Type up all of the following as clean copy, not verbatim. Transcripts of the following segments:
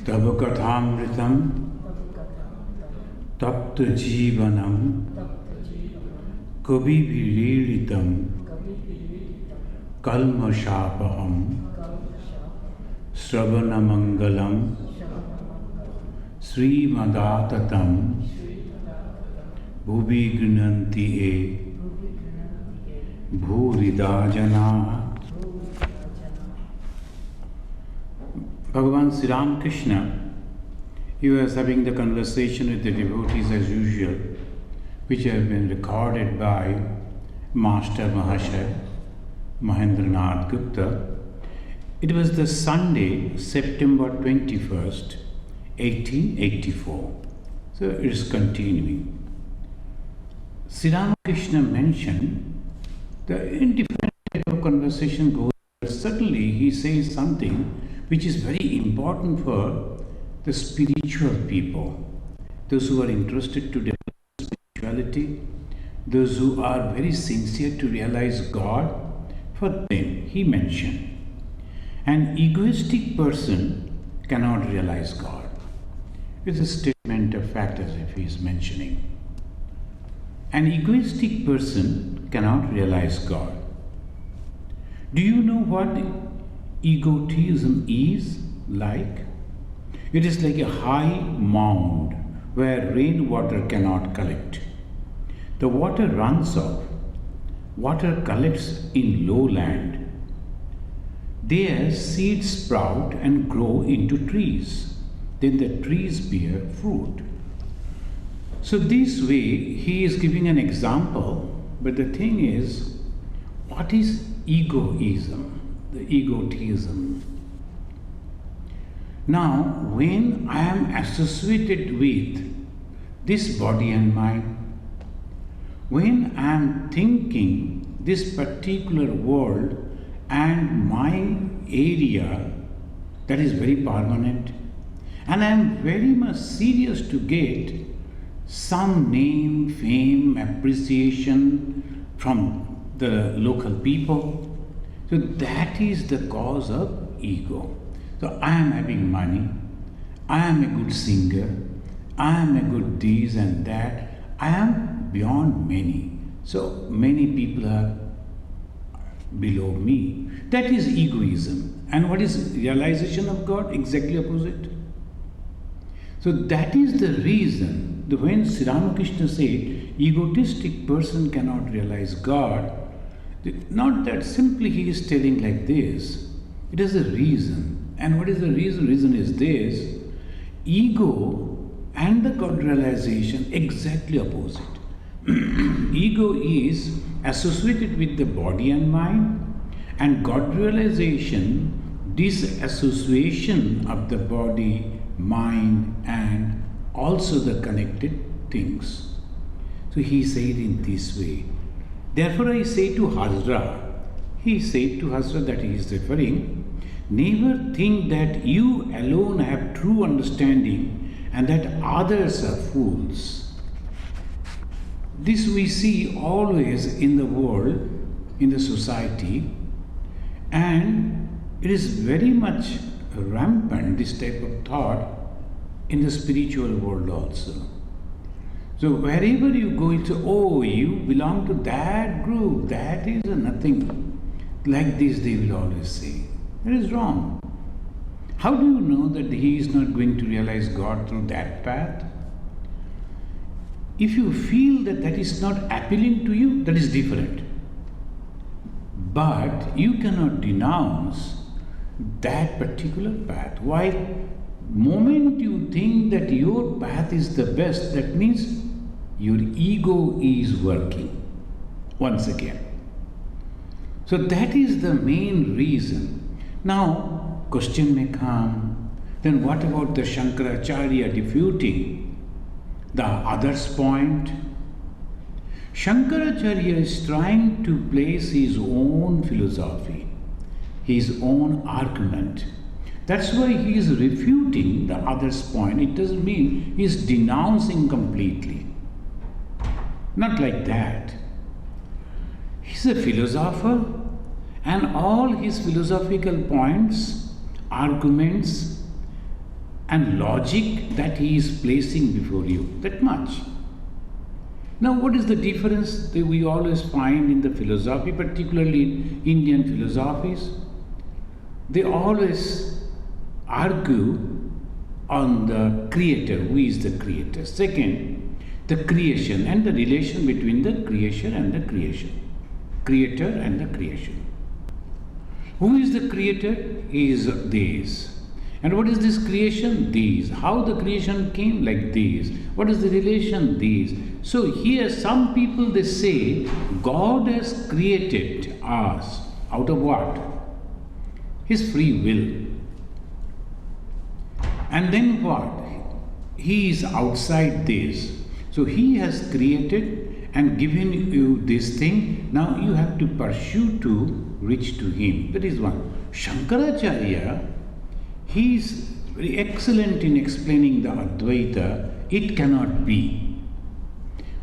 तव कथामृतं तप्त जीवनं कविभिरीडितं कल्मषापहं श्रवणमङ्गलं श्रीमदाततं भुवि गृह्णन्ति ये भूरिदा जनाः. Bhagavan Sri Ramakrishna, he was having the conversation with the devotees as usual, which have been recorded by Master Mahashaya, Mahendranath Gupta. It was the Sunday, September 21st, 1884. So it is continuing. Sri Ramakrishna mentioned the indifferent type of conversation goes. Suddenly he says something which is very important for the spiritual people, those who are interested to develop spirituality, those who are very sincere to realize God. For them, he mentioned, an egoistic person cannot realize God. It's a statement of fact as if he is mentioning. An egoistic person cannot realize God. Do you know what egotism is like? It is like a high mound where rainwater cannot collect. The water runs off. Water collects in lowland. There seeds sprout and grow into trees. Then the trees bear fruit. So this way he is giving an example, but the thing is, what is egoism? The egotism. Now, when I am associated with this body and mind, when I am thinking this particular world and my area that is very permanent, and I am very much serious to get some name, fame, appreciation from the local people, so that is the cause of ego. So I am having money, I am a good singer, I am a good this and that, I am beyond many. So many people are below me. That is egoism. And what is realization of God? Exactly opposite. So that is the reason when Sri Ramakrishna said, egotistic person cannot realize God, not that simply he is telling like this. It is a reason. And what is the reason? Reason is this. Ego and the God realization exactly opposite. Ego is associated with the body and mind, and God realization, disassociation of the body, mind, and also the connected things. So he said in this way. Therefore I say to Hazra, he said to Hazra that he is referring, never think that you alone have true understanding and that others are fools. This we see always in the world, in the society, and it is very much rampant, this type of thought, in the spiritual world also. So wherever you go, it's, oh, you belong to that group, that is nothing. Like this they will always say. That is wrong. How do you know that he is not going to realize God through that path? If you feel that that is not appealing to you, that is different. But you cannot denounce that particular path. Why? Moment you think that your path is the best, that means your ego is working once again. So that is the main reason. Now, question may come, then what about the Shankaracharya refuting the other's point? Shankaracharya is trying to place his own philosophy, his own argument. That's why he is refuting the other's point. It doesn't mean he is denouncing completely. Not like that. He's a philosopher, and all his philosophical points, arguments, and logic that he is placing before you. That much. Now, what is the difference that we always find in the philosophy, particularly in Indian philosophies? They always argue on the creator, who is the creator. Second, the creation and the relation between the creation and the creation. Creator and the creation. Who is the creator? He is this. And what is this creation? These. How the creation came? Like these. What is the relation? These. So here some people, they say God has created us out of what? His free will. And then what? He is outside this. So he has created and given you this thing. Now you have to pursue to reach to him. That is one. Shankaracharya, he is very excellent in explaining the Advaita. It cannot be.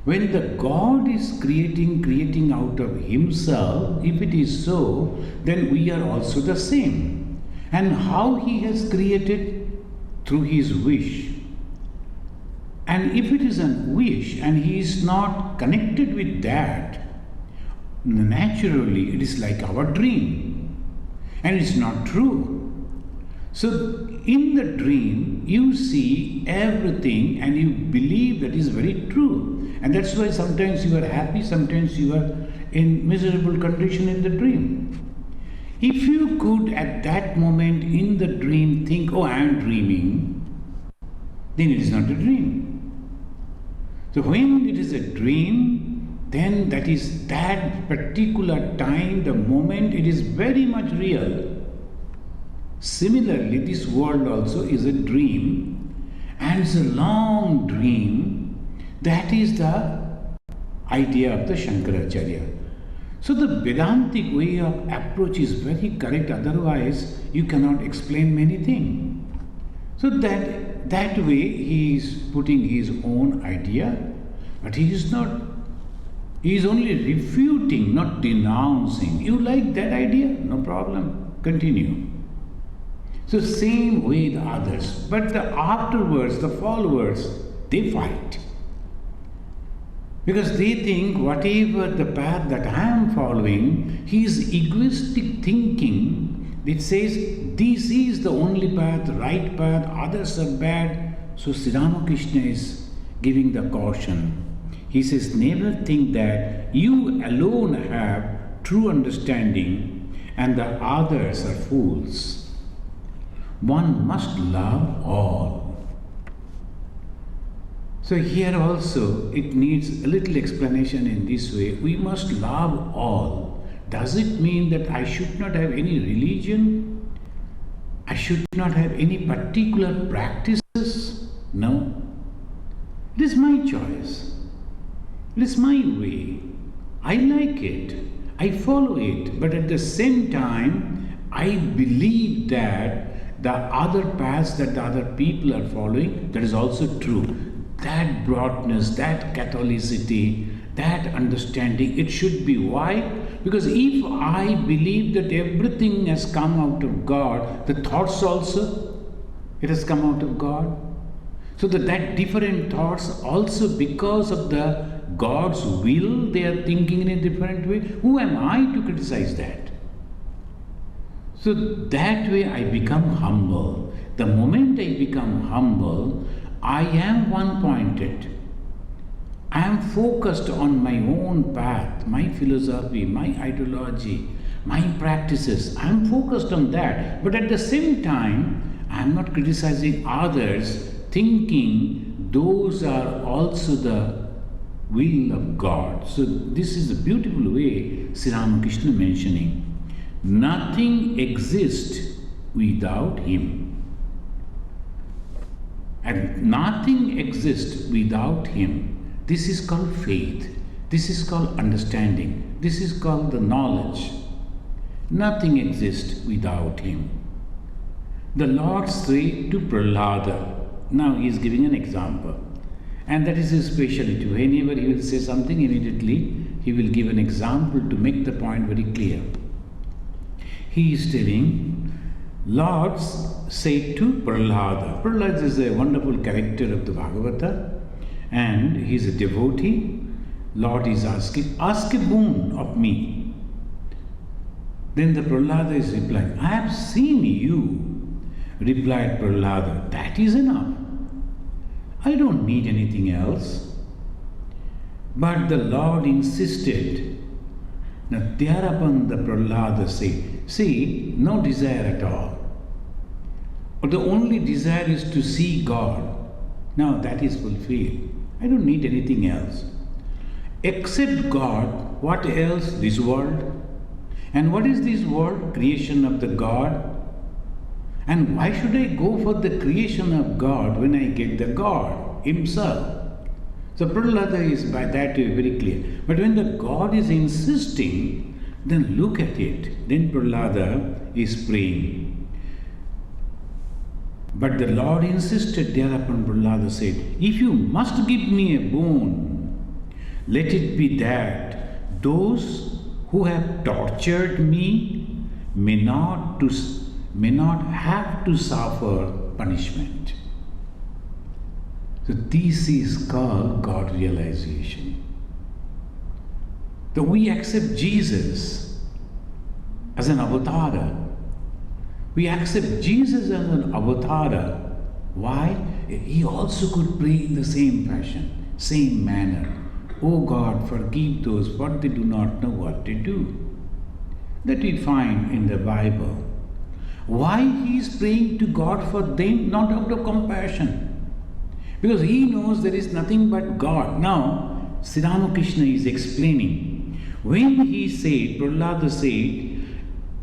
When the God is creating out of himself, if it is so, then we are also the same. And how he has created? Through his wish. And if it is a wish and he is not connected with that, naturally it is like our dream. And it's not true. So in the dream, you see everything and you believe that is very true. And that's why sometimes you are happy, sometimes you are in miserable condition in the dream. If you could at that moment in the dream think, oh, I am dreaming, then it is not a dream. So when it is a dream, then that is that particular time, the moment, it is very much real. Similarly, this world also is a dream, and it's a long dream. That is the idea of the Shankaracharya. So the Vedantic way of approach is very correct, otherwise you cannot explain many things. So that way he is putting his own idea, but he is only refuting, not denouncing. You like that idea? No problem, continue. So same way the others, but the afterwards, the followers, they fight. Because they think whatever the path that I am following, his egoistic thinking, it says this is the only path, right path, others are bad. So Sri Ramakrishna is giving the caution. He says, never think that you alone have true understanding and the others are fools. One must love all. So here also it needs a little explanation in this way. We must love all. Does it mean that I should not have any religion? I should not have any particular practices? No. It is my choice. It is my way. I like it. I follow it. But at the same time, I believe that the other paths that the other people are following, that is also true. That broadness, that Catholicity, that understanding, it should be. Why? Because if I believe that everything has come out of God, the thoughts also, it has come out of God. So that different thoughts also, because of the God's will, they are thinking in a different way. Who am I to criticize that? So that way I become humble. The moment I become humble, I am one-pointed. I am focused on my own path, my philosophy, my ideology, my practices. I am focused on that. But at the same time, I am not criticizing others, thinking those are also the will of God. So this is a beautiful way Sri Ramakrishna mentioning. Nothing exists without him. And nothing exists without him. This is called faith. This is called understanding. This is called the knowledge. Nothing exists without him. The Lord said to Prahlada, now he is giving an example. And that is his specialty. Whenever he will say something, immediately he will give an example to make the point very clear. He is telling, Lord said to Prahlada. Prahlada is a wonderful character of the Bhagavata, and he is a devotee. Lord is asking, ask a boon of me. Then the Prahlada is replying, I have seen you, replied Prahlada. That is enough. I don't need anything else. But the Lord insisted. Now thereupon the Prahlada said, see, no desire at all. But the only desire is to see God. Now that is fulfilled. I don't need anything else. Except God, what else? This world. And what is this world? Creation of the God. And why should I go for the creation of God when I get the God Himself? So Prahlada is by that way very clear. But when the God is insisting, then look at it. Then Prahlada is praying. But the Lord insisted, thereupon Prahlada said, if you must give me a boon, let it be that those who have tortured me may not have to suffer punishment. So this is called God realization. That we accept Jesus as an avatar. We accept Jesus as an avatar. Why? He also could pray in the same fashion, same manner. Oh God, forgive those what they do not know what they do. That we find in the Bible. Why he is praying to God for them? Not out of compassion. Because he knows there is nothing but God. Now, Sri Ramakrishna is explaining. When he said, Prahlada said,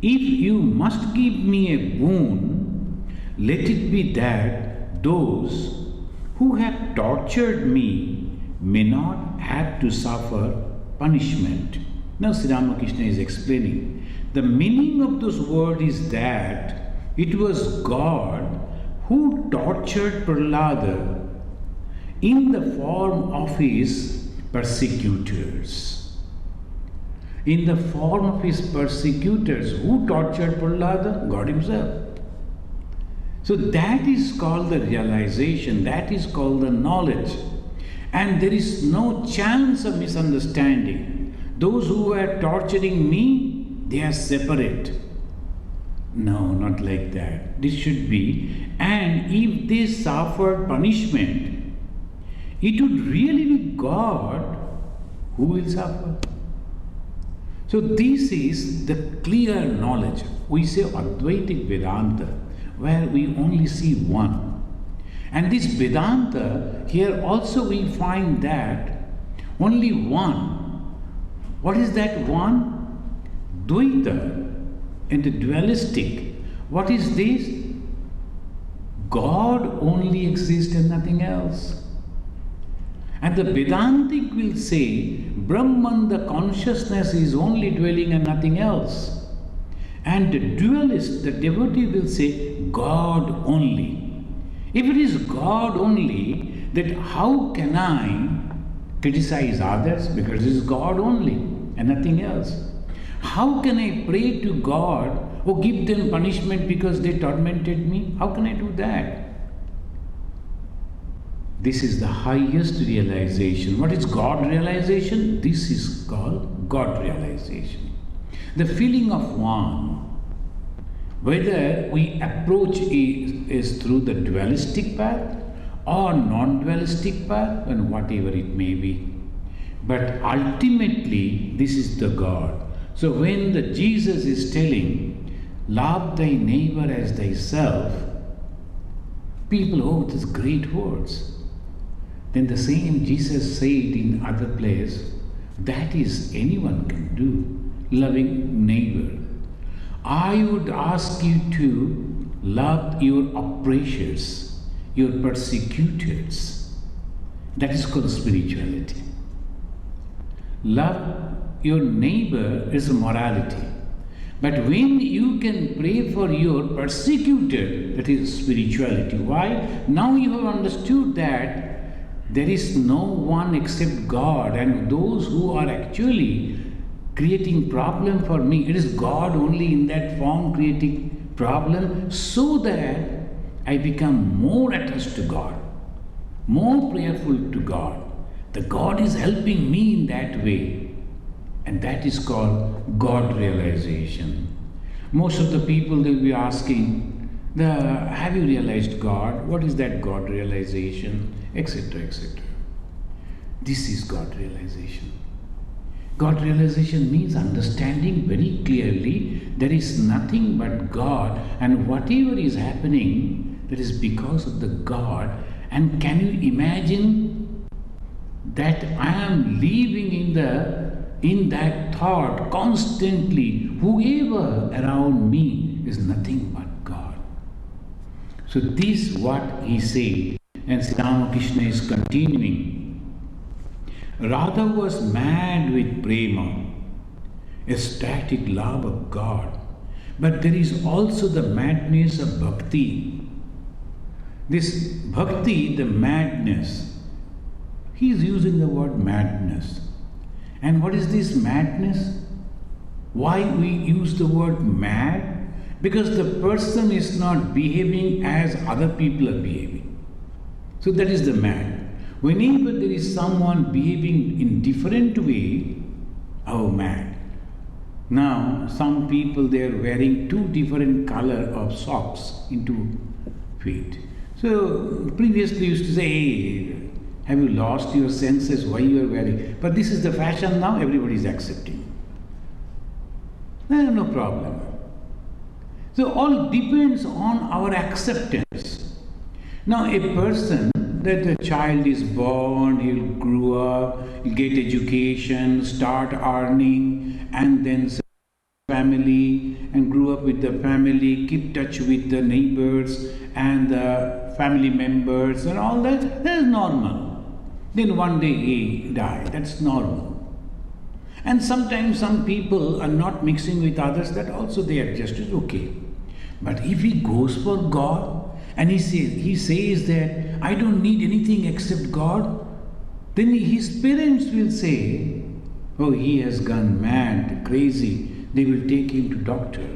if you must give me a boon, let it be that those who have tortured me may not have to suffer punishment. Now Sri Ramakrishna is explaining. The meaning of those words is that it was God who tortured Prahlada in the form of his persecutors. In the form of his persecutors, who tortured Prahlada? God Himself. So that is called the realization, that is called the knowledge. And there is no chance of misunderstanding. Those who were torturing me, they are separate. No, not like that. This should be, and if they suffered punishment, it would really be God who will suffer. So this is the clear knowledge. We say Advaitic Vedanta, where we only see one. And this Vedanta, here also we find that only one. What is that one? Dvaita and the dualistic. What is this? God only exists and nothing else. And the Vedantic will say, Brahman, the consciousness, is only dwelling and nothing else. And the dualist, the devotee, will say, God only. If it is God only, then how can I criticize others? Because it is God only and nothing else. How can I pray to God or give them punishment because they tormented me? How can I do that? This is the highest realization. What is God realization? This is called God realization. The feeling of one, whether we approach is through the dualistic path or non-dualistic path, and whatever it may be. But ultimately, this is the God. So when the Jesus is telling, love thy neighbor as thyself, people, oh, these great words. Then the same Jesus said in other place, that is anyone can do, loving neighbor. I would ask you to love your oppressors, your persecutors. That is called spirituality. Love your neighbor is morality. But when you can pray for your persecutor, that is spirituality. Why? Now you have understood that there is no one except God, and those who are actually creating problem for me, it is God only in that form creating problem so that I become more attached to God, more prayerful to God. The God is helping me in that way. And that is called God realization. Most of the people will be asking, have you realized God? What is that God realization? Etc. etc. This is God realization. God realization means understanding very clearly there is nothing but God, and whatever is happening, that is because of the God. And can you imagine that I am living in that thought constantly? Whoever around me is nothing but God. So this is what he said, and Sri Ramakrishna is continuing. Radha was mad with prema, ecstatic love of God. But there is also the madness of bhakti. This bhakti, the madness, he is using the word madness. And what is this madness? Why we use the word mad? Because the person is not behaving as other people are behaving. So that is the mad. Whenever there is someone behaving in different way, oh mad. Now some people they are wearing two different color of socks into feet. So previously used to say, hey, have you lost your senses why you are wearing? But this is the fashion now, everybody is accepting. No problem. So all depends on our acceptance. Now a person, that the child is born, he'll grow up, he'll get education, start earning, and then family, and grew up with the family, keep touch with the neighbors and the family members and all that. That is normal. Then one day he died. That's normal. And sometimes some people are not mixing with others, that also they adjust, is okay. But if he goes for God, and he says that I don't need anything except God, then his parents will say, oh, he has gone mad, crazy. They will take him to doctor.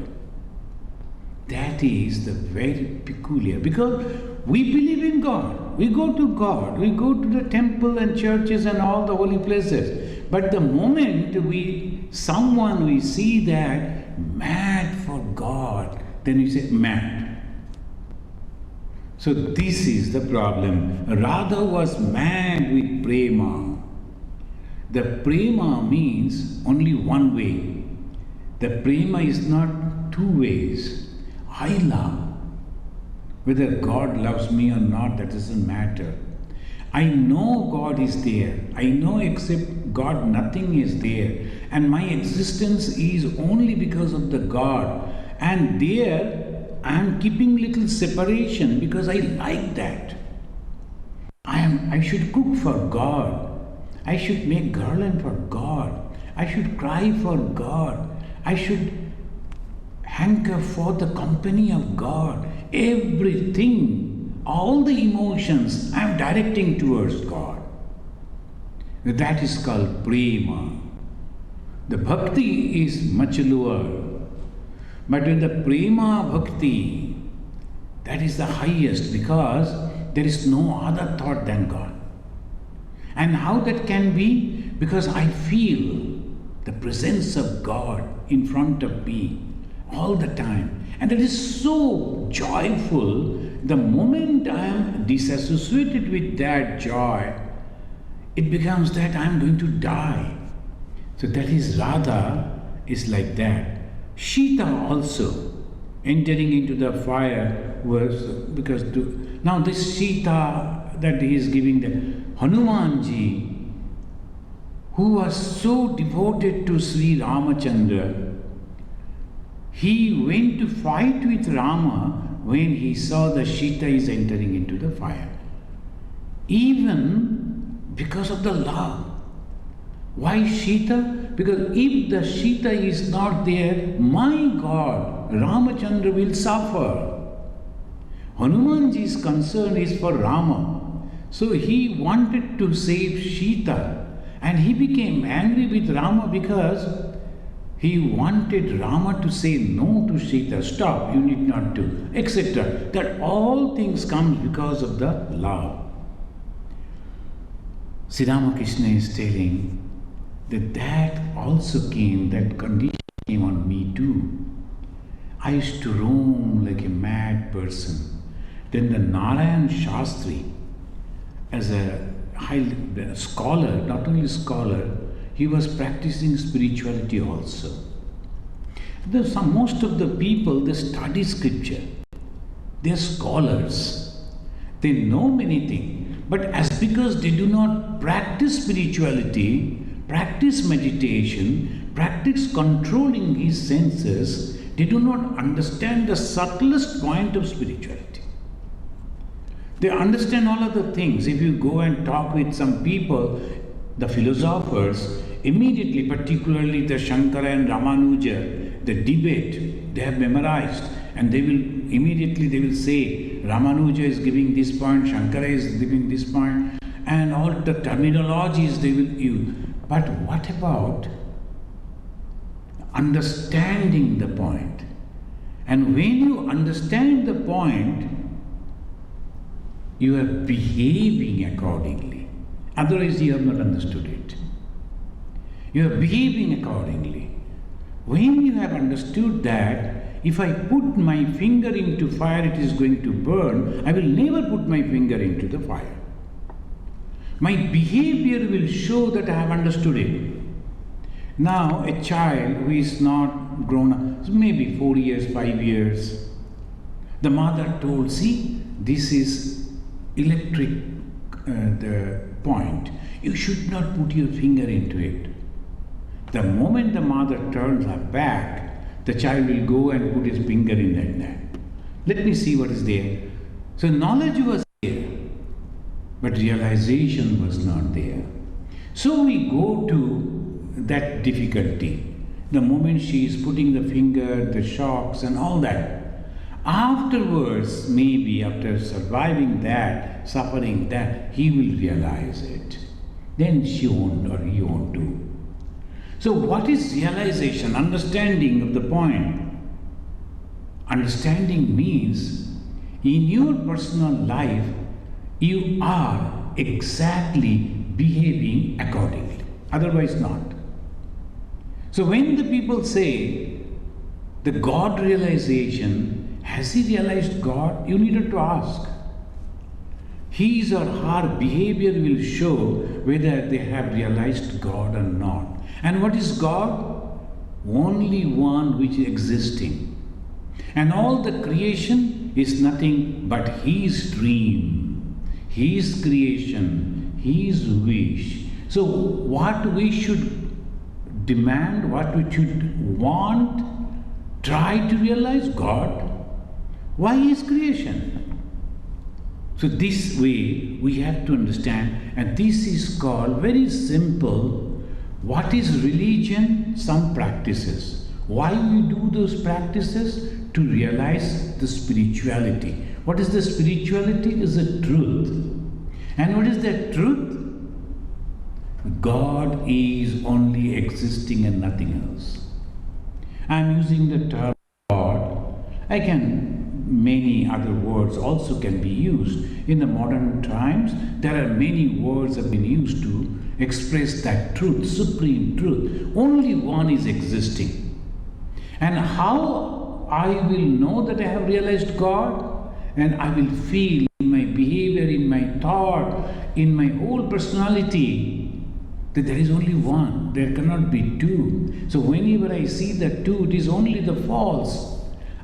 That is the very peculiar, because we believe in God. We go to God. We go to the temple and churches and all the holy places. But the moment we see that mad for God, then we say mad. So this is the problem. Radha was mad with prema. The prema means only one way. The prema is not two ways. I love. Whether God loves me or not, that doesn't matter. I know God is there. I know except God nothing is there. And my existence is only because of the God. And there I am keeping little separation because I like that. I should cook for God. I should make garland for God. I should cry for God. I should hanker for the company of God. Everything, all the emotions I am directing towards God. That is called prema. The bhakti is much lower. But with the prema bhakti, that is the highest, because there is no other thought than God. And how that can be? Because I feel the presence of God in front of me all the time. And it is so joyful. The moment I am disassociated with that joy, it becomes that I am going to die. So that is Radha is like that. Sita also entering into the fire was because now this Sita that he is giving the Hanumanji, who was so devoted to Sri Ramachandra, he went to fight with Rama when he saw the Sita is entering into the fire. Even because of the love. Why Sita? Because if the Sita is not there, my God, Ramachandra will suffer. Hanumanji's concern is for Rama. So he wanted to save Sita, and he became angry with Rama because He wanted Rama to say no to Sita, stop, you need not to, etc. That all things come because of the love. Sri Ramakrishna is telling that also came, that condition came on me too. I used to roam like a mad person. Then the Narayan Shastri, as a high scholar, not only scholar, he was practicing spirituality also. Most of the people, they study scripture. They are scholars. They know many things. But because they do not practice spirituality, practice meditation, practice controlling his senses, they do not understand the subtlest point of spirituality. They understand all other things. If you go and talk with some people, the philosophers, immediately, particularly the Shankara and Ramanuja, the debate, they have memorized, and they will say, Ramanuja is giving this point, Shankara is giving this point, and all the terminologies they will use. But what about understanding the point? And when you understand the point, you are behaving accordingly. Otherwise, you have not understood it. You are behaving accordingly. When you have understood that, if I put my finger into fire, it is going to burn, I will never put my finger into the fire. My behavior will show that I have understood it. Now, a child who is not grown up, maybe 4 years, 5 years, the mother told, see, this is electric, the point. You should not put your finger into it. The moment the mother turns her back, the child will go and put his finger in that net. Let me see what is there. So knowledge was there, but realization was not there. So we go to that difficulty. The moment she is putting the finger, the shocks and all that. Afterwards, maybe after surviving that, suffering that, he will realize it. Then she won't or he won't do. So what is realization? Understanding of the point. Understanding means in your personal life, you are exactly behaving accordingly. Otherwise not. So when the people say the God realization, has he realized God? You needed to ask. His or her behavior will show whether they have realized God or not. And what is God? Only one which is existing. And all the creation is nothing but His dream, His creation, His wish. So what we should demand, what we should want, try to realize God. Why His creation? So this way we have to understand, and this is called very simple. What is religion? Some practices. Why we do those practices? To realize the spirituality. What is the spirituality? Is the truth. And what is that truth? God is only existing and nothing else. I am using the term God. Many other words also can be used. In the modern times, there are many words that have been used to express that truth, supreme truth. Only one is existing. And how I will know that I have realized God? And I will feel in my behavior, in my thought, in my whole personality, that there is only one. There cannot be two. So whenever I see the two, it is only the false.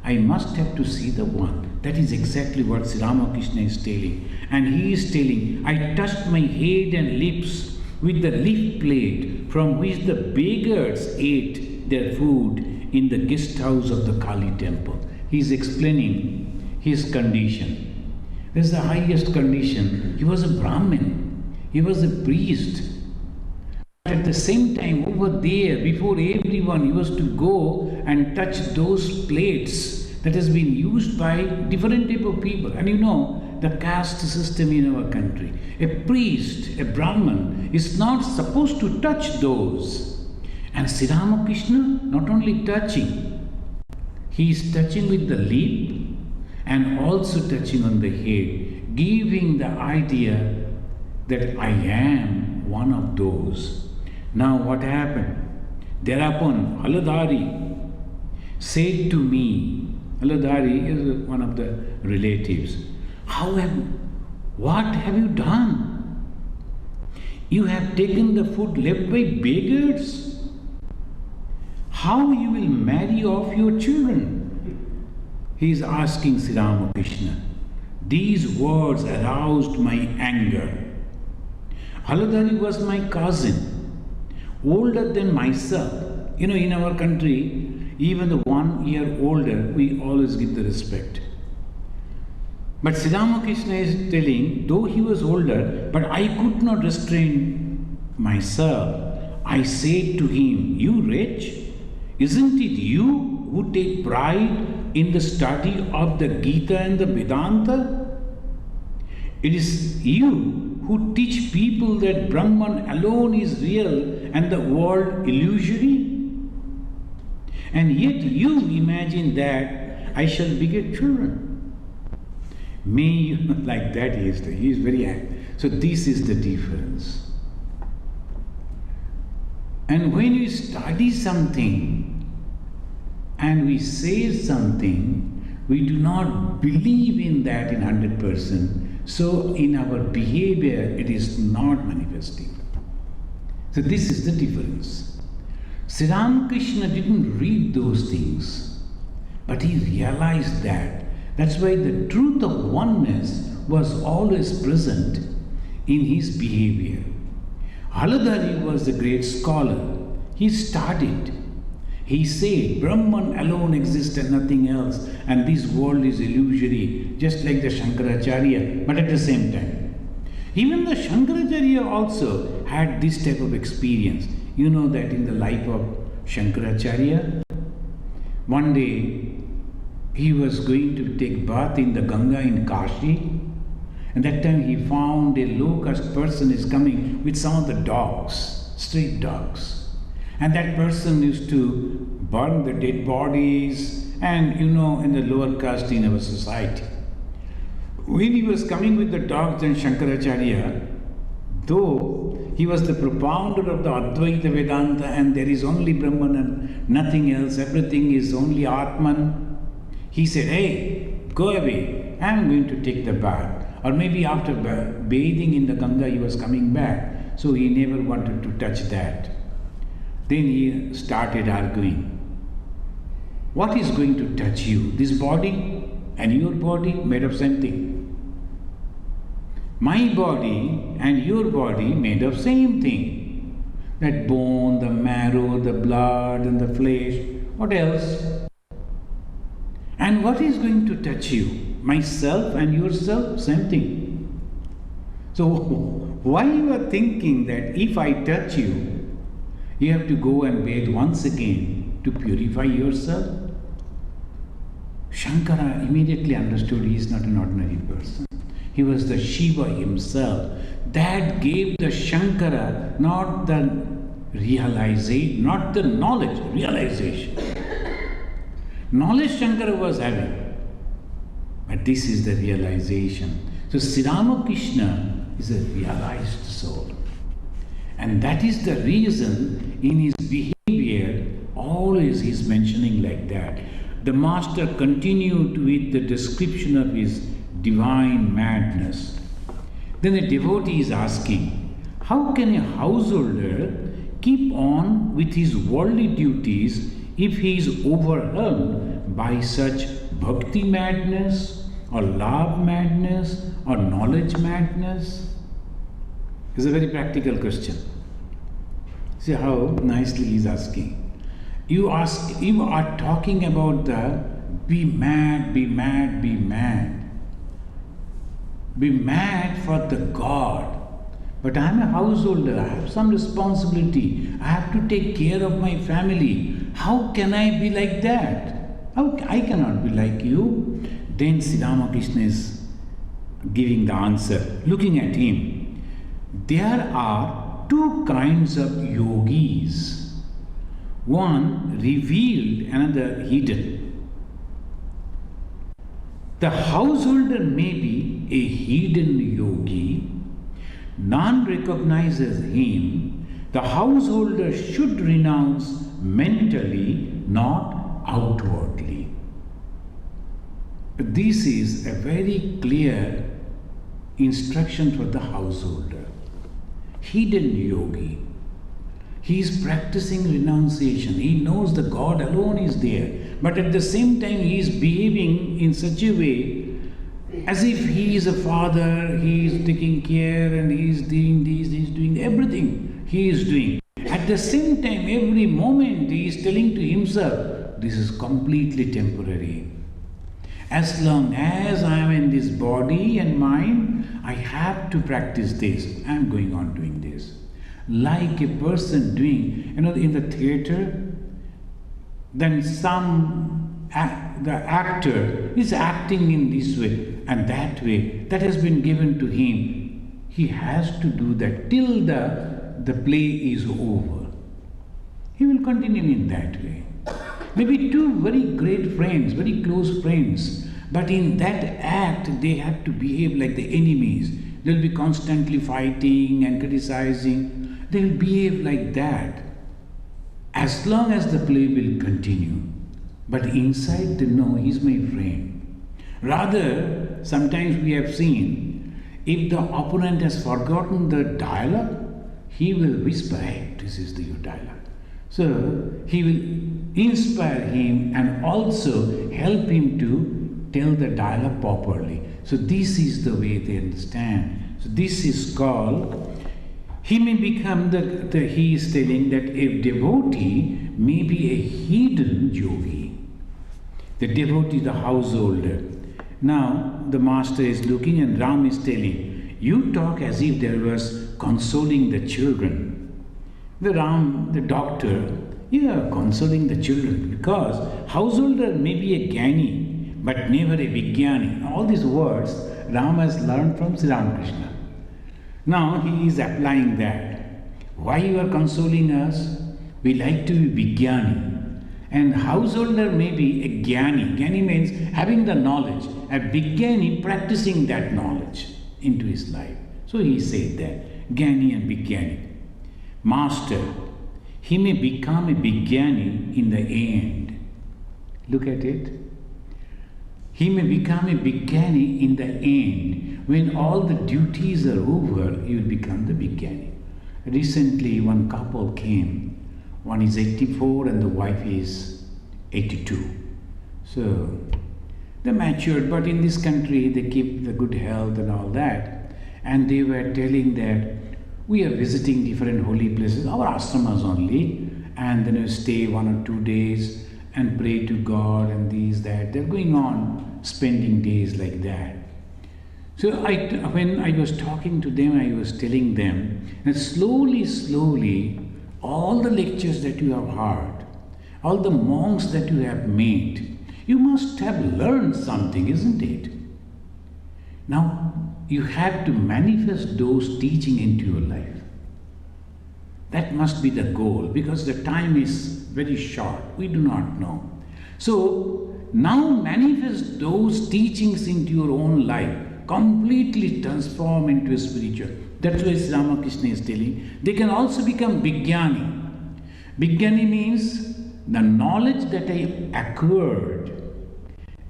I must have to see the one. That is exactly what Sri Ramakrishna is telling. And he is telling, I touched my head and lips with the leaf plate from which the beggars ate their food in the guest house of the Kali temple. He is explaining his condition. This is the highest condition. He was a Brahmin. He was a priest. But at the same time, over there, before everyone, he was to go and touch those plates that has been used by different type of people. And you know, the caste system in our country. A priest, a Brahman, is not supposed to touch those. And Sri Ramakrishna not only touching, he is touching with the lip and also touching on the head, giving the idea that I am one of those. Now what happened? Thereupon Aladari said to me, Aladari is one of the relatives, what have you done? You have taken the food left by beggars. How you will marry off your children? He is asking Sri Ramakrishna. These words aroused my anger. Haladari was my cousin, older than myself. You know, in our country, even the 1 year older, we always give the respect. But Sri Ramakrishna is telling, though he was older, but I could not restrain myself. I said to him, you wretch, isn't it you who take pride in the study of the Gita and the Vedanta? It is you who teach people that Brahman alone is real and the world illusory. And yet you imagine that I shall beget children. May you, like that he is very angry. So this is the difference. And when we study something and we say something, we do not believe in that in 100%. So in our behavior, it is not manifesting. So this is the difference. Sri Ramakrishna didn't read those things, but he realized that. That's why the truth of oneness was always present in his behavior. Haladari was the great scholar. He studied. He said, Brahman alone exists and nothing else, and this world is illusory, just like the Shankaracharya, but at the same time. Even the Shankaracharya also had this type of experience. You know that in the life of Shankaracharya, one day he was going to take bath in the Ganga in Kashi, and that time he found a low-caste person is coming with some of the dogs, street dogs. And that person used to burn the dead bodies and, you know, in the lower caste in our society. When he was coming with the dogs and Shankaracharya, though he was the propounder of the Advaita Vedanta and there is only Brahman and nothing else, everything is only Atman, he said, hey, go away, I am going to take the bath. Or maybe after bathing in the Ganga he was coming back, so he never wanted to touch that. Then he started arguing. What is going to touch you? This body and your body made of same thing. My body and your body made of same thing. That bone, the marrow, the blood and the flesh. What else? And what is going to touch you? Myself and yourself, same thing. So why you are thinking that if I touch you, you have to go and bathe once again to purify yourself? Shankara immediately understood he is not an ordinary person. He was the Shiva himself. That gave the Shankara not the realization, not the knowledge, realization. Knowledge Shankara was having, but this is the realization. So Sri Ramakrishna is a realized soul. And that is the reason in his behavior, always he is mentioning like that. The master continued with the description of his divine madness. Then a devotee is asking, how can a householder keep on with his worldly duties if he is overwhelmed by such bhakti madness or love madness or knowledge madness? It's a very practical question. See how nicely he is asking. You are talking about the be mad, be mad, be mad. Be mad for the God. But I am a householder, I have some responsibility. I have to take care of my family. How can I be like that? I cannot be like you. Then Sri Ramakrishna is giving the answer, looking at him. There are two kinds of yogis. one revealed, another hidden. The householder may be a hidden yogi, none recognizes him. The householder should renounce mentally, not outwardly. This is a very clear instruction for the householder. Hidden yogi. He is practicing renunciation. He knows the God alone is there. But at the same time, he is behaving in such a way as if he is a father, he is taking care and he is doing this, he is doing everything he is doing. At the same time, every moment he is telling to himself, this is completely temporary. As long as I am in this body and mind, I have to practice this. I am going on doing this. Like a person doing, in the theater, then the actor is acting in this way and that way. That has been given to him. He has to do that till the play is over. He will continue in that way. Maybe two very great friends, very close friends, but in that act they have to behave like the enemies. They'll be constantly fighting and criticizing. They'll behave like that as long as the play will continue. But inside they know he's my friend. Rather, sometimes we have seen, if the opponent has forgotten the dialogue, he will whisper, hey, this is your dialogue. So he will inspire him and also help him to tell the dialogue properly. So this is the way they understand. So this is called, he may become he is telling that a devotee may be a hidden yogi. The devotee, the householder. Now the master is looking and Ram is telling, you talk as if there was consoling the children. The doctor, you are consoling the children because householder may be a jnani but never a vigyani. All these words Ram has learned from Sri Ramakrishna. Now he is applying that. Why you are consoling us? We like to be vigyani. And householder may be a jnani. Jnani means having the knowledge. A vigyani practicing that knowledge into his life. So he said that. Jnani and vigyani. Master, he may become a vigyani in the end. Look at it. He may become a vigyani in the end. When all the duties are over, he will become the vigyani. Recently, one couple came. One is 84 and the wife is 82. So, they matured, but in this country, they keep the good health and all that. And they were telling that we are visiting different holy places, our ashramas only, and then we stay 1 or 2 days and pray to God and these, that. They're going on spending days like that. So when I was talking to them, I was telling them that slowly, all the lectures that you have heard, all the monks that you have met, you must have learned something, isn't it? Now, you have to manifest those teaching into your life. That must be the goal, because the time is very short. We do not know. So, now manifest those teachings into your own life. Completely transform into a spiritual. That's why Sri Ramakrishna is telling. They can also become vigyani. Vigyani means the knowledge that I acquired.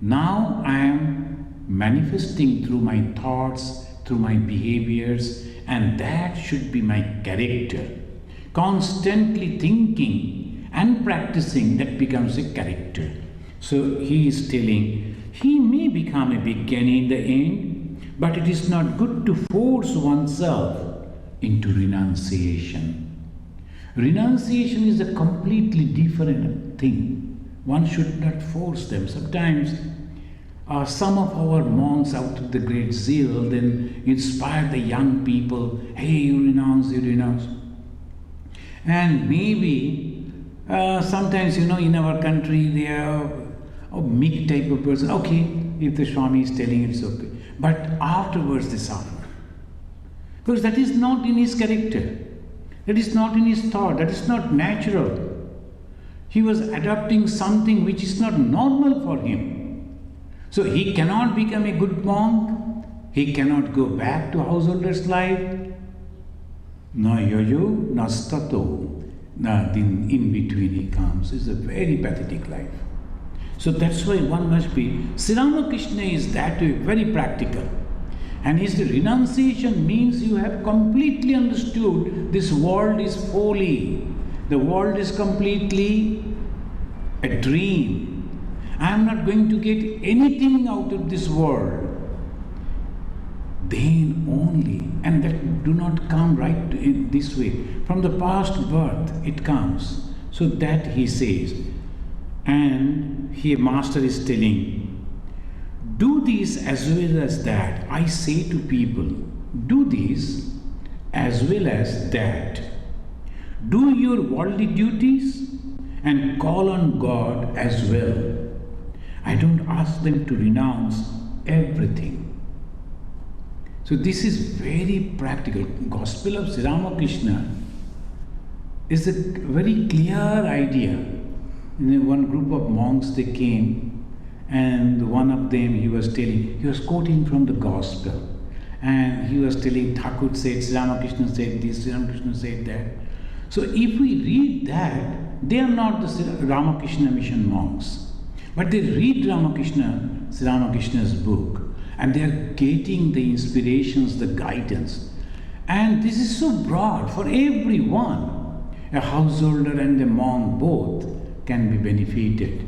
Now I am manifesting through my thoughts, through my behaviors, and that should be my character. Constantly thinking and practicing, that becomes a character. So he is telling, he may become a vigyani in the end, but it is not good to force oneself into renunciation. Renunciation is a completely different thing. One should not force them. Sometimes some of our monks, out of the great zeal, then inspire the young people, hey, you renounce, you renounce. And maybe sometimes, in our country, they are a meek type of person. Okay, if the Swami is telling, it's okay. But afterwards they suffer. Because that is not in his character. That is not in his thought. That is not natural. He was adopting something which is not normal for him. So he cannot become a good monk. He cannot go back to householder's life. Na yoyo, na stato, na in between he comes. It's a very pathetic life. So that's why one must be. Sri Ramakrishna is that way, very practical. And his renunciation means you have completely understood this world is folly. The world is completely a dream. I am not going to get anything out of this world. Then only, and that do not come right in this way. From the past birth it comes. So that he says. And here Master is telling, do this as well as that. I say to people, do this as well as that. Do your worldly duties and call on God as well. I don't ask them to renounce everything. So this is very practical. Gospel of Sri Ramakrishna is a very clear idea. One group of monks, they came, and one of them, he was quoting from the Gospel, and he was telling, Thakur said, Sri Ramakrishna said this, Sri Ramakrishna said that. So if we read that, they are not the Ramakrishna mission monks, but they read Sri Ramakrishna's book, and they are getting the inspirations, the guidance. And this is so broad for everyone. A householder and a monk both can be benefited.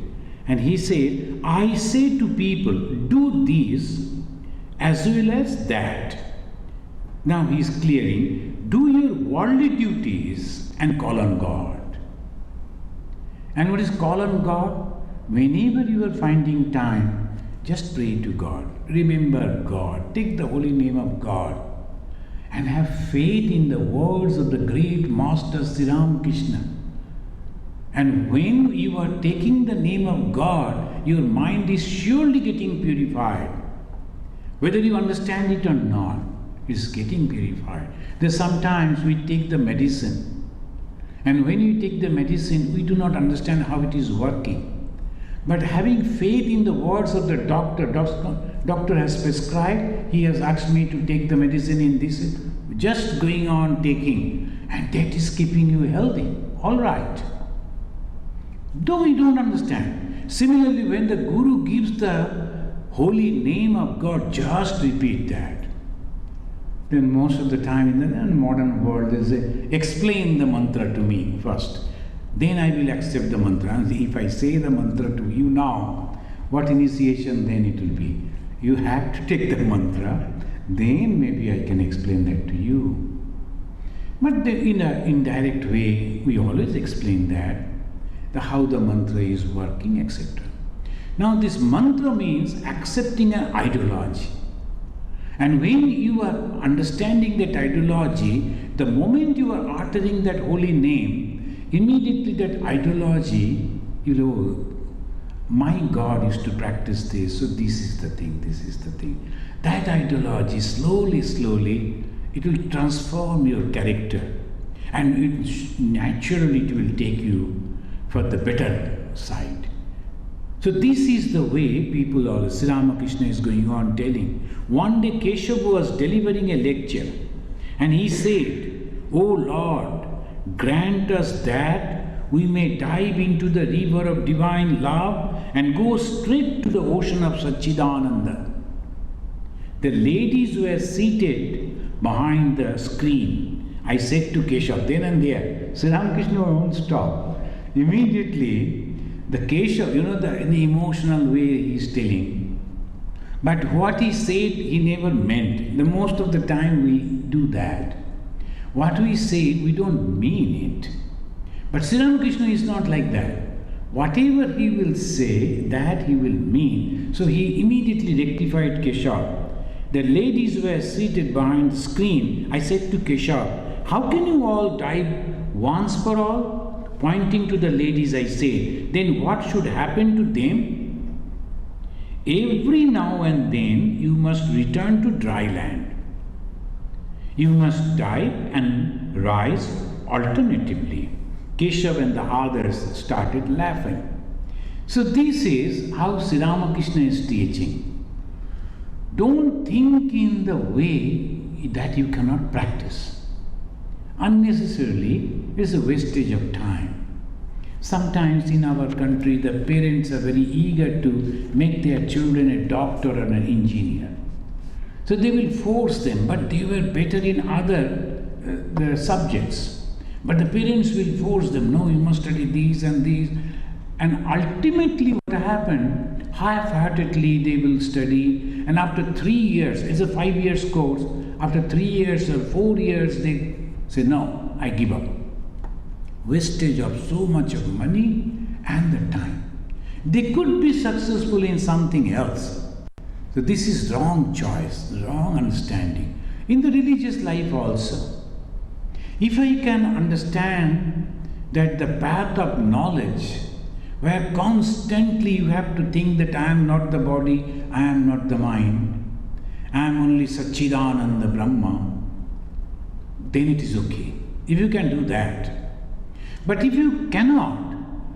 And he said, I say to people, do this as well as that. Now he is clearing, do your worldly duties and call on God. And what is call on God? Whenever you are finding time, just pray to God. Remember God. Take the holy name of God. And have faith in the words of the great Master Sri Ramakrishna. And when you are taking the name of God, your mind is surely getting purified. Whether you understand it or not, it is getting purified. There's sometimes we take the medicine, and when we take the medicine, we do not understand how it is working. But having faith in the words of the doctor has prescribed, he has asked me to take the medicine in this, just going on taking, and that is keeping you healthy. All right. Though we don't understand. Similarly, when the Guru gives the holy name of God, just repeat that. Then most of the time in the modern world, they say, explain the mantra to me first. Then I will accept the mantra. And if I say the mantra to you now, what initiation then it will be? You have to take the mantra, then maybe I can explain that to you. But in an indirect way, we always explain that, how the mantra is working, etc. Now this mantra means accepting an ideology. And when you are understanding that ideology, the moment you are uttering that holy name, immediately that ideology, my God is to practice this, so this is the thing, this is the thing. That ideology, slowly, it will transform your character, and naturally it will take you for the better side. So this is the way people are. Sri Ramakrishna is going on telling. One day Keshava was delivering a lecture, and he said, "O Lord, grant us that we may dive into the river of divine love and go straight to the ocean of Satchidananda." The ladies were seated behind the screen. I said to Keshava, then and there, Sri Ramakrishna won't stop. Immediately, the Keshava, in the emotional way he is telling. But what he said, he never meant. The most of the time we do that. What we say, we don't mean it. But Sri Ramakrishna is not like that. Whatever he will say, that he will mean. So he immediately rectified Keshava. The ladies were seated behind the screen. I said to Keshava, how can you all die once for all? Pointing to the ladies, I said, then what should happen to them? Every now and then you must return to dry land. You must die and rise alternatively. Keshav and the others started laughing. So this is how Sri Ramakrishna is teaching. Don't think in the way that you cannot practice. Unnecessarily, it's a wastage of time. Sometimes in our country, the parents are very eager to make their children a doctor or an engineer. So they will force them, but they were better in other subjects. But the parents will force them, no, you must study these and these. And ultimately what happened, half-heartedly they will study, and after 3 years, it's a 5 years course, after 3 years or 4 years they say, no, I give up. Wastage of so much of money and the time. They could be successful in something else. So this is wrong choice, wrong understanding. In the religious life also. If I can understand that the path of knowledge, where constantly you have to think that I am not the body, I am not the mind, I am only Satchidananda Brahma, then it is okay. If you can do that. But if you cannot,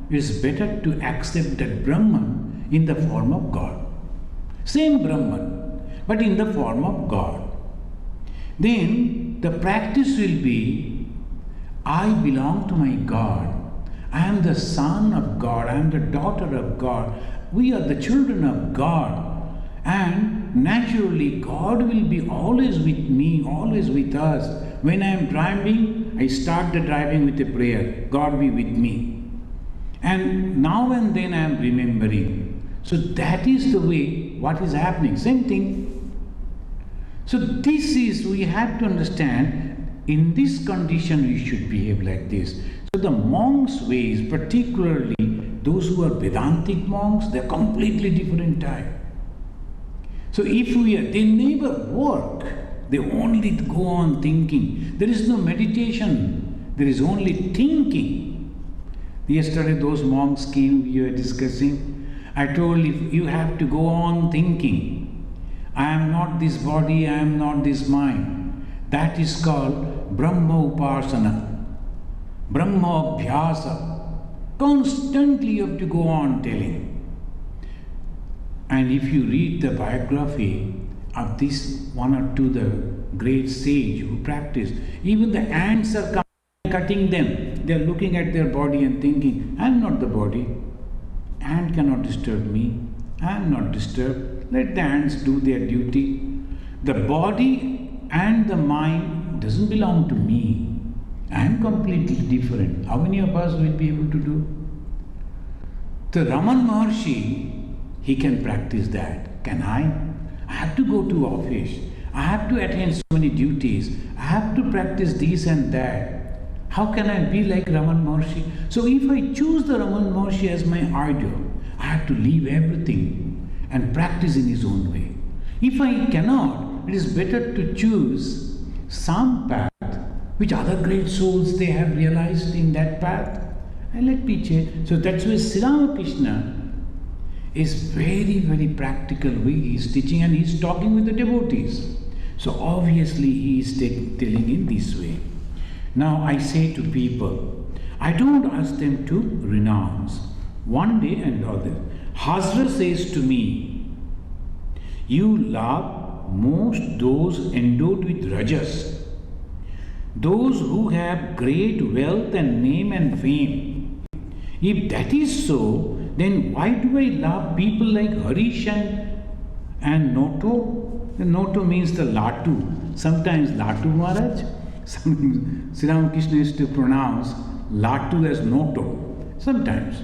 it is better to accept that Brahman in the form of God. Same Brahman, but in the form of God. Then the practice will be, I belong to my God. I am the son of God. I am the daughter of God. We are the children of God. And naturally, God will be always with me, always with us. When I am driving, I start the driving with a prayer. God be with me. And now and then I am remembering. So that is the way what is happening. Same thing. So this is, we have to understand, in this condition we should behave like this. So the monks' ways, particularly those who are Vedantic monks, they are completely different type. So if they never work, they only go on thinking. There is no meditation, there is only thinking. Yesterday those monks came, we were discussing. I told you have to go on thinking. I am not this body, I am not this mind. That is called Brahma Upasana. Brahma Abhyasa. Constantly you have to go on telling. And if you read the biography of this one or two, the great sage who practiced, even the ants are coming, cutting them. They are looking at their body and thinking, I am not the body. Ant cannot disturb me. I am not disturbed. Let the ants do their duty. The body and the mind doesn't belong to me. I am completely different. How many of us will be able to do? The Raman Maharshi, he can practice that. Can I? I have to go to office. I have to attend so many duties. I have to practice this and that. How can I be like Raman Maharshi? So if I choose the Raman Maharshi as my idol, I have to leave everything and practice in his own way. If I cannot, it is better to choose some path which other great souls they have realized in that path, and let me change. So that's why Sri Ramakrishna is very, very practical way he is teaching, and he is talking with the devotees. So obviously he is telling in this way. Now I say to people, I don't ask them to renounce one day and all this. Hazra says to me, you love most those endowed with rajas, those who have great wealth and name and fame. If that is so, then why do I love people like Harish and Noto? The Noto means the Latu. Sometimes Latu Maharaj, Sri Ramakrishna used to pronounce Latu as Noto. Sometimes.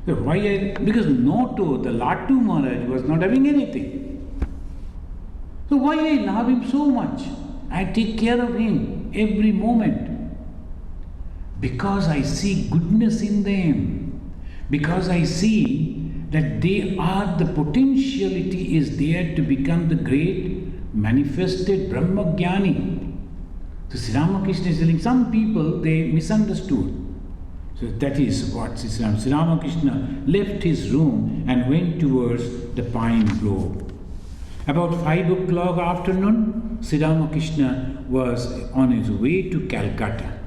So because Noto, the Latu Maharaj, was not having anything. So why I love him so much? I take care of him every moment. Because I see goodness in them. Because I see that they are, the potentiality is there to become the great manifested Brahmagyani. So Sri Ramakrishna is telling, some people, they misunderstood. So that is what Sri Ramakrishna left his room and went towards the pine grove. About 5 o'clock afternoon, Sri Ramakrishna was on his way to Calcutta.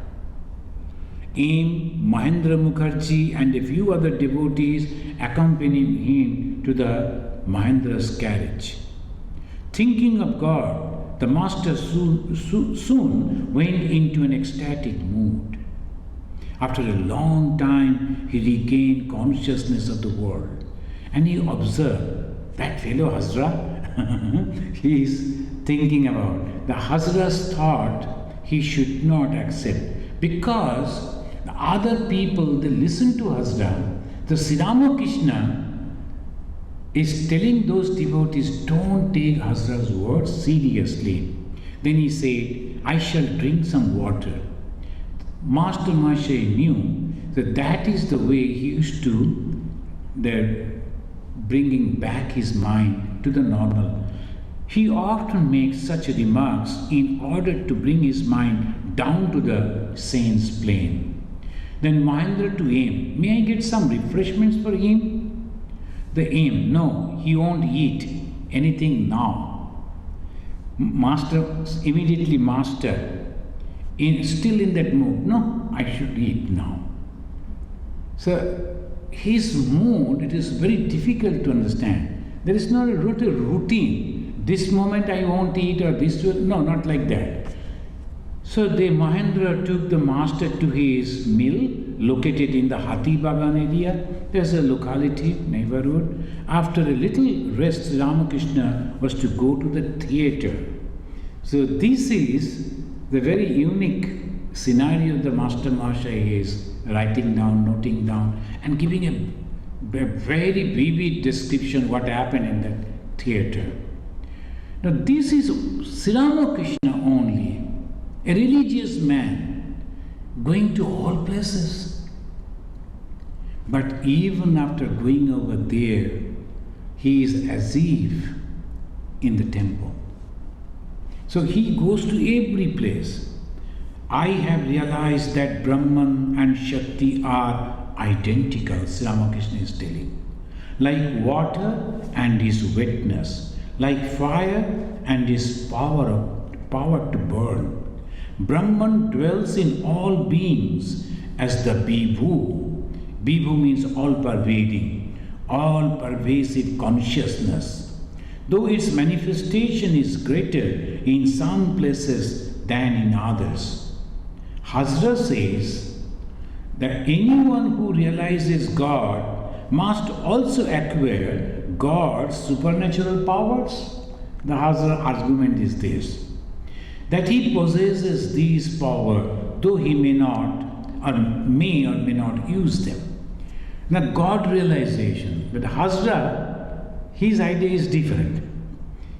M. Mahendra Mukherjee and a few other devotees accompanied him to the Mahendra's carriage. Thinking of God, the master soon went into an ecstatic mood. After a long time, he regained consciousness of the world, and he observed that fellow Hazra, he is thinking about. The Hazra's thought he should not accept because the other people, they listen to Hazra. The Sri Ramakrishna is telling those devotees, don't take Hazra's words seriously. Then he said, I shall drink some water. Master Mahasaya knew that that is the way he used to bringing back his mind to the normal. He often makes such remarks in order to bring his mind down to the saint's plane. Then Mahendra to him, may I get some refreshments for him? The aim, no, he won't eat anything now. Master, immediately master, still in that mood, no, I should eat now. So his mood, it is very difficult to understand. There is not a routine. This moment I won't eat or this, no, not like that. So the Mahendra took the master to his mill located in the Hathi Bagan area. There's a locality, neighborhood. After a little rest, Ramakrishna was to go to the theatre. So this is the very unique scenario the Master Mahasaya is writing down, noting down, and giving a very vivid description what happened in that theatre. Now this is Sri Ramakrishna only, a religious man going to all places. But even after going over there, he is as if in the temple. So he goes to every place. I have realized that Brahman and Shakti are identical, Sri Ramakrishna is telling. Like water and his wetness, like fire and his power to burn. Brahman dwells in all beings as the Vibhu. Vibhu means all-pervading, all-pervasive consciousness. Though its manifestation is greater in some places than in others. Hazra says that anyone who realizes God must also acquire God's supernatural powers. The Hazra argument is this, that he possesses these powers, though he may or may not use them. Now God realization, but Hazra, his idea is different.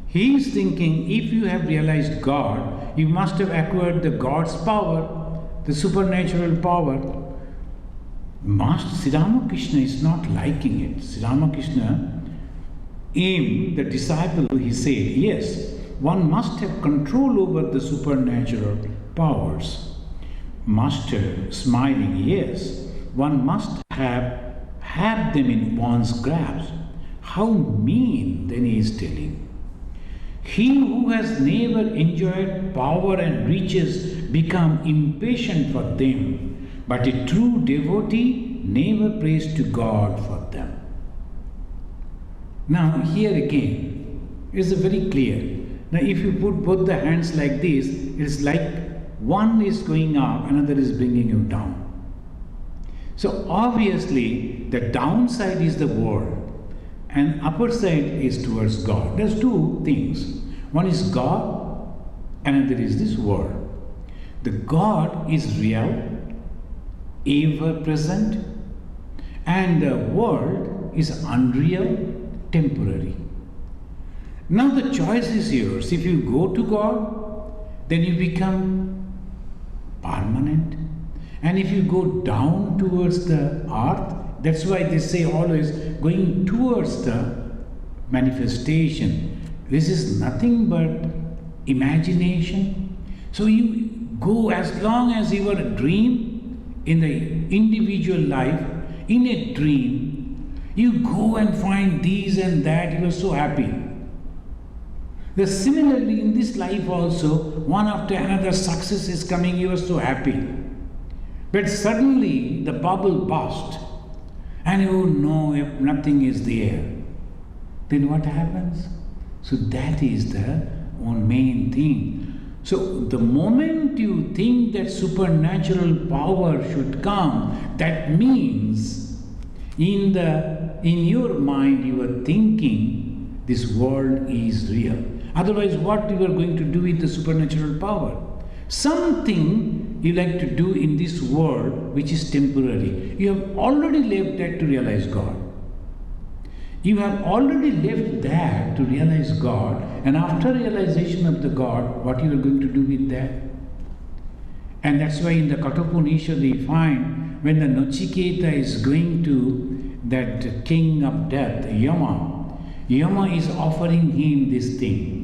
He is thinking, if you have realized God, you must have acquired the God's power, the supernatural power. Master Sri Ramakrishna is not liking it. Sri Ramakrishna, the disciple, he said, yes, one must have control over the supernatural powers. Master, smiling, yes, one must have them in one's grasp. How mean, then he is telling. He who has never enjoyed power and riches become impatient for them, but a true devotee never prays to God for them. Now here again is very clear. Now if you put both the hands like this, it is like one is going up, another is bringing you down. So obviously the downside is the world and upper side is towards God. There's two things. One is God, another is this world. The God is real, ever present, and the world is unreal, temporary. Now the choice is yours. If you go to God, then you become permanent. And if you go down towards the earth, that's why they say always going towards the manifestation. This is nothing but imagination. So you go as long as you are a dream in the individual life, in a dream, you go and find these and that, you are so happy. Similarly in this life also, one after another success is coming, you are so happy. But suddenly the bubble burst and you know if nothing is there. Then what happens? So that is the one main thing. So the moment you think that supernatural power should come, that means in your mind you are thinking this world is real. Otherwise, what you are going to do with the supernatural power? Something you like to do in this world which is temporary. You have already left that to realize God. You have already left that to realize God, and after realization of the God, what you are going to do with that? And that's why in the Kathopanishad we find when the Nachiketa is going to that king of death, Yama is offering him this thing.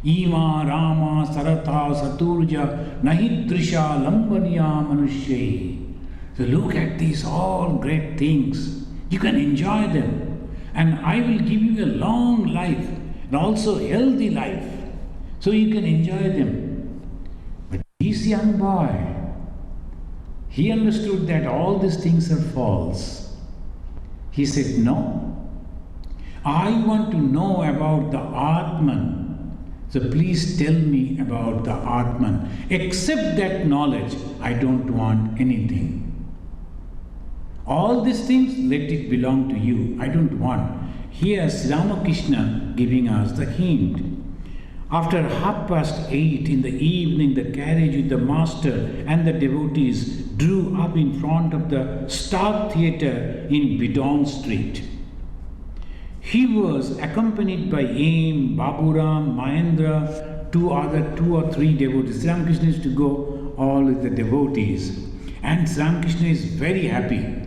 Ima Rama Saratha Saturja Nahidrisha Lambaniya Manushye. So look at these all great things. You can enjoy them. And I will give you a long life and also healthy life. So you can enjoy them. But this young boy, he understood that all these things are false. He said, no, I want to know about the Atman. So please tell me about the Atman. Except that knowledge, I don't want anything. All these things, let it belong to you. I don't want. Here's Ramakrishna giving us the hint. After 8:30 in the evening, the carriage with the master and the devotees drew up in front of the Star Theatre in Bidon Street. He was accompanied by Aim, Baburam, Mahendra, two or three devotees. Ramakrishna used to go all with the devotees. And Ramakrishna is very happy.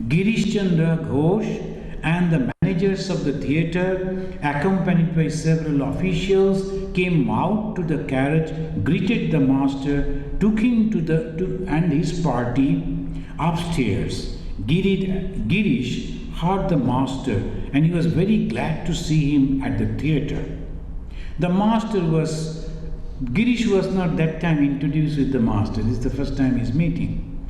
Girish Chandra Ghosh and the managers of the theatre, accompanied by several officials, came out to the carriage, greeted the master, took him and his party upstairs. Girish heard the master and he was very glad to see him at the theatre. Girish was not that time introduced with the master. This is the first time he's meeting.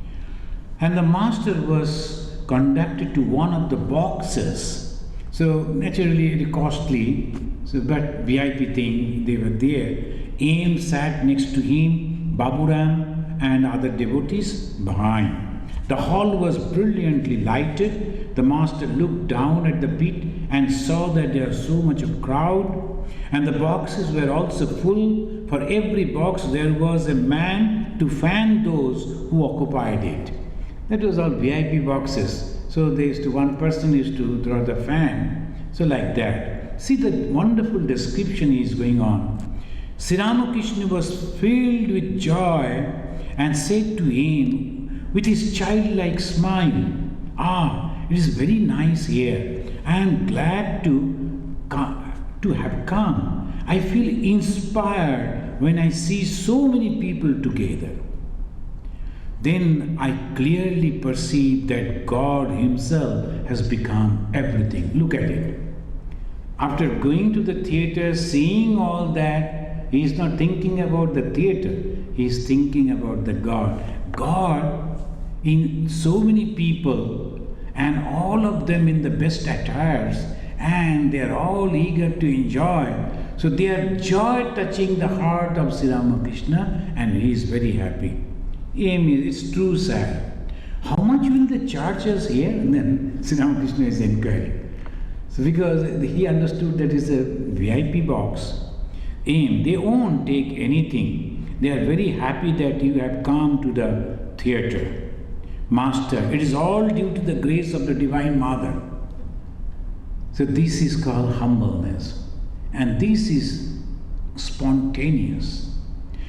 And the master was conducted to one of the boxes. So naturally costly, but VIP thing, they were there. Aim sat next to him, Baburam and other devotees behind. The hall was brilliantly lighted. The master looked down at the pit and saw that there was so much of crowd, and the boxes were also full. For every box there was a man to fan those who occupied it. That was all VIP boxes. So one person used to throw the fan. So like that. See the wonderful description is going on. Sri Ramakrishna was filled with joy and said to him with his childlike smile, it is very nice here. I am glad to have come. I feel inspired when I see so many people together. Then I clearly perceive that God Himself has become everything. Look at it. After going to the theatre, seeing all that, he is not thinking about the theatre. He is thinking about the God. God in so many people, and all of them in the best attires, and they are all eager to enjoy. So they are joy touching the heart of Sri Ramakrishna, and he is very happy. It's true, sir. How much will they charge us here? And then Sri Ramakrishna is inquiring. So because he understood that it's a VIP box, they won't take anything. They are very happy that you have come to the theatre. Master, it is all due to the grace of the Divine Mother. So this is called humbleness. And this is spontaneous.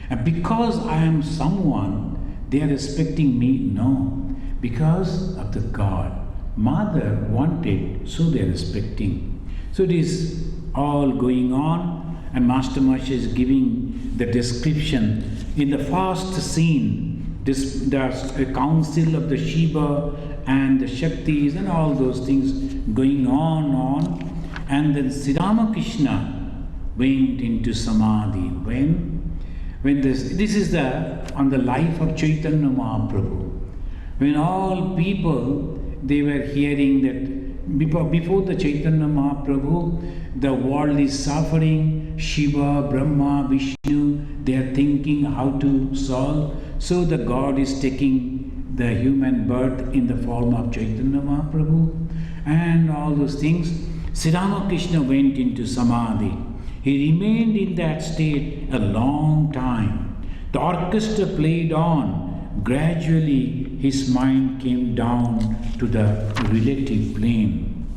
And because I am someone, they are respecting me? No. Because of the God. Mother wanted, so they are respecting. So it is all going on, and Master Maharaj is giving the description. In the first scene, the council of the Shiva and the Shaktis and all those things going on. And then Sri Ramakrishna went into Samadhi. When this is on the life of Chaitanya Mahaprabhu. When all people, they were hearing that before the Chaitanya Mahaprabhu, the world is suffering, Shiva, Brahma, Vishnu, they are thinking how to solve. So the God is taking the human birth in the form of Chaitanya Mahaprabhu and all those things. Sri Ramakrishna went into Samadhi. He remained in that state a long time. The orchestra played on. Gradually, his mind came down to the relative plane.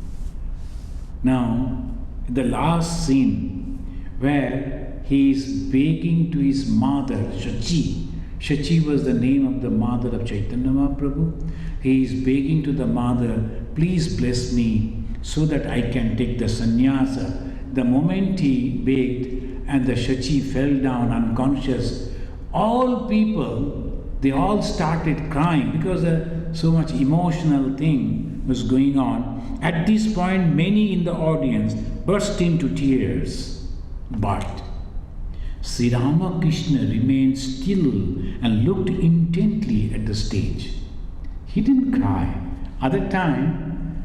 Now, the last scene where he is begging to his mother, Shachi. Shachi was the name of the mother of Chaitanya Mahaprabhu. He is begging to the mother, please bless me so that I can take the sannyasa. The moment he begged and the Shachi fell down unconscious, all people, they all started crying because so much emotional thing was going on. At this point, many in the audience burst into tears. But Sri Ramakrishna remained still and looked intently at the stage. He didn't cry. Other time,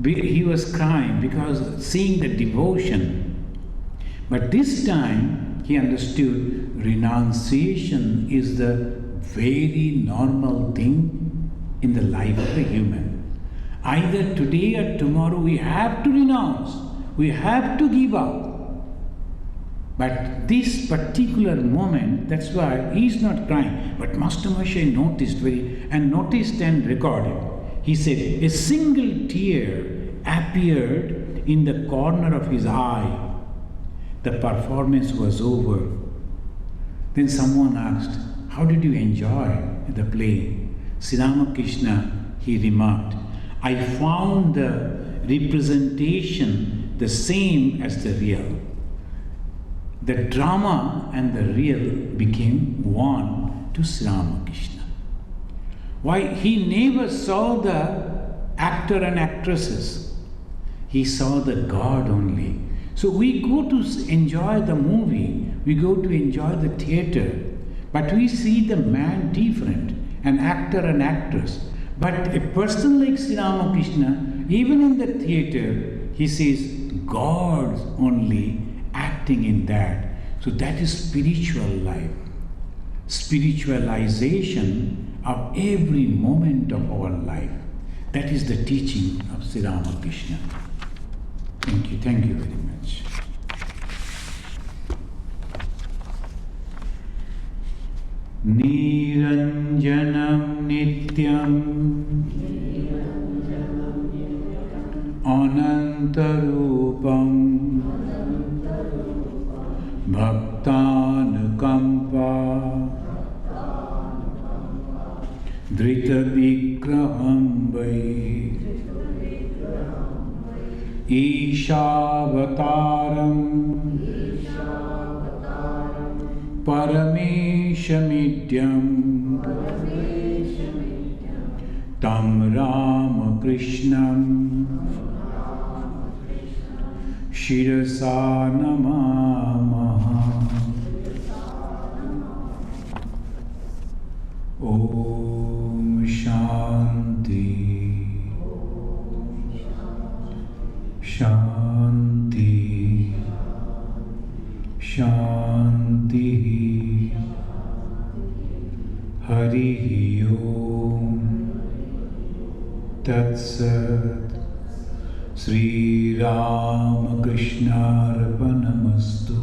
he was crying because seeing the devotion. But this time, he understood renunciation is the very normal thing in the life of a human. Either today or tomorrow we have to renounce, we have to give up. But this particular moment, that's why he is not crying. But Master Moshe noticed and recorded. He said, a single tear appeared in the corner of his eye. The performance was over. Then someone asked, how did you enjoy the play? Sri Ramakrishna, he remarked, I found the representation the same as the real. The drama and the real became one to Sri Ramakrishna. Why? He never saw the actor and actresses. He saw the God only. So we go to enjoy the movie, we go to enjoy the theater, but we see the man different, an actor and actress. But a person like Sri Ramakrishna, even in the theater, he sees God only acting in that. So that is spiritual life. Spiritualization of every moment of our life. That is the teaching of Sri Ramakrishna. Thank you very much. Niranjanam Nityam Anantarupam Bhaktanukampa Drita Vigraham Vai Ishavataram Parameshamidyam Tam Ramakrishnam Shirasa Namamaha. Om Shanti Shanti Shanti Hari Om Tat Sat Sri Ramakrishna Arpanamastu.